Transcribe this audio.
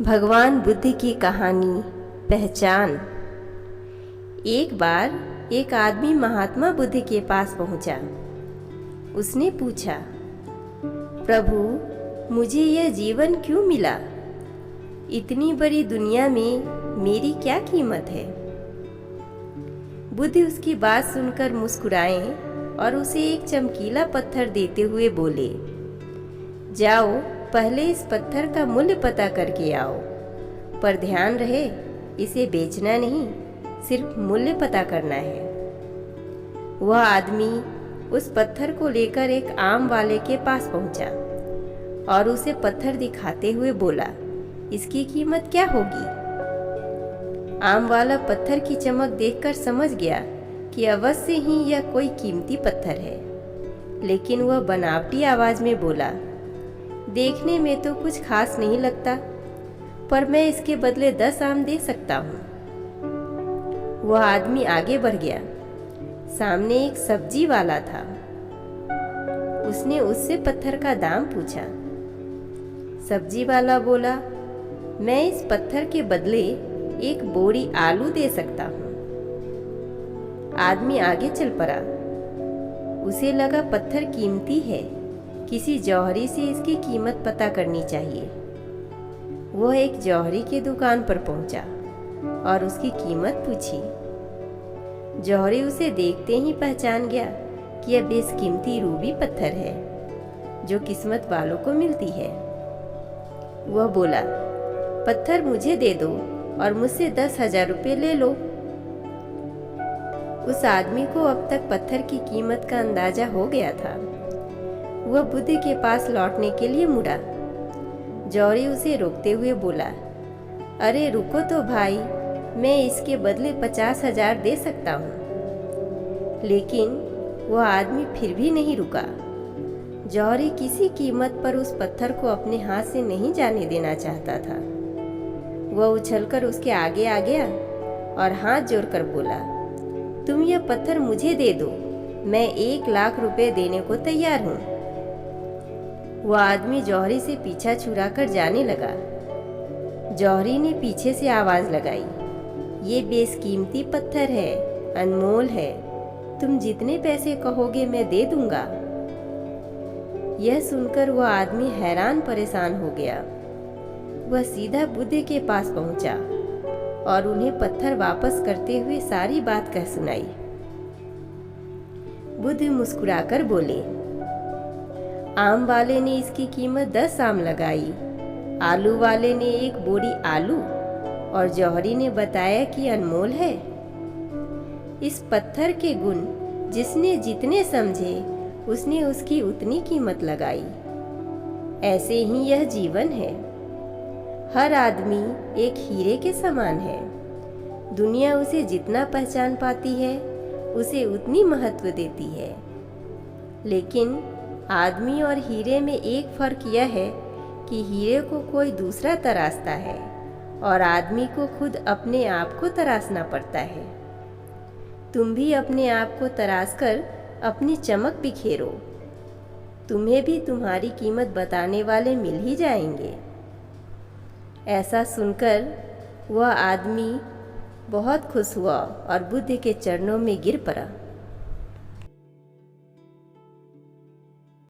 भगवान बुद्ध की कहानी पहचान। एक बार एक आदमी महात्मा बुद्ध के पास पहुंचा। उसने पूछा, प्रभु, मुझे यह जीवन क्यों मिला? इतनी बड़ी दुनिया में मेरी क्या कीमत है? बुद्ध उसकी बात सुनकर मुस्कुराए और उसे एक चमकीला पत्थर देते हुए बोले, जाओ, पहले इस पत्थर का मूल्य पता करके आओ, पर ध्यान रहे इसे बेचना नहीं, सिर्फ मूल्य पता करना है। वह आदमी उस पत्थर को लेकर एक आम वाले के पास पहुंचा और उसे पत्थर दिखाते हुए बोला, इसकी कीमत क्या होगी? आम वाला पत्थर की चमक देखकर समझ गया कि अवश्य ही यह कोई कीमती पत्थर है, लेकिन वह बनावटी आवाज में बोला, देखने में तो कुछ खास नहीं लगता, पर मैं इसके बदले 10 आम दे सकता हूँ। वह आदमी आगे बढ़ गया। सामने एक सब्जी वाला था। उसने उससे पत्थर का दाम पूछा। सब्जी वाला बोला, मैं इस पत्थर के बदले एक बोरी आलू दे सकता हूँ। आदमी आगे चल पड़ा। उसे लगा पत्थर कीमती है, किसी जौहरी से इसकी कीमत पता करनी चाहिए। वह एक जौहरी की दुकान पर पहुंचा और उसकी कीमत पूछी। जौहरी उसे देखते ही पहचान गया कि यह बेशकीमती रूबी पत्थर है जो किस्मत वालों को मिलती है। वह बोला, पत्थर मुझे दे दो और मुझसे 10,000 रुपये ले लो। उस आदमी को अब तक पत्थर की कीमत का अंदाजा हो गया था। वह बुद्ध के पास लौटने के लिए मुड़ा। जौहरी उसे रोकते हुए बोला, अरे रुको तो भाई, मैं इसके बदले 50,000 दे सकता हूँ। लेकिन वह आदमी फिर भी नहीं रुका। जौहरी किसी कीमत पर उस पत्थर को अपने हाथ से नहीं जाने देना चाहता था। वह उछलकर उसके आगे आ गया और हाथ जोड़कर बोला, तुम यह पत्थर मुझे दे दो, मैं 1 लाख रुपए देने को तैयार हूँ। वह आदमी जौहरी से पीछा छुड़ाकर जाने लगा। जौहरी ने पीछे से आवाज लगाई, ये बेशकीमती पत्थर है, अनमोल है, तुम जितने पैसे कहोगे मैं दे दूंगा। यह सुनकर वह आदमी हैरान परेशान हो गया। वह सीधा बुद्ध के पास पहुंचा और उन्हें पत्थर वापस करते हुए सारी बात कह सुनाई। बुद्ध मुस्कुराकर बोले, आम वाले ने इसकी कीमत 10 आम लगाई, आलू वाले ने 1 बोरी आलू और जौहरी ने बताया कि अनमोल है। इस पत्थर के गुण जिसने जितने समझे उसने उसकी उतनी कीमत लगाई। ऐसे ही यह जीवन है। हर आदमी एक हीरे के समान है। दुनिया उसे जितना पहचान पाती है उसे उतनी महत्व देती है। लेकिन आदमी और हीरे में एक फर्क यह है कि हीरे को कोई दूसरा तराशता है और आदमी को खुद अपने आप को तराशना पड़ता है। तुम भी अपने आप को तराश कर अपनी चमक बिखेरो। तुम्हें भी तुम्हारी कीमत बताने वाले मिल ही जाएंगे। ऐसा सुनकर वह आदमी बहुत खुश हुआ और बुद्ध के चरणों में गिर पड़ा।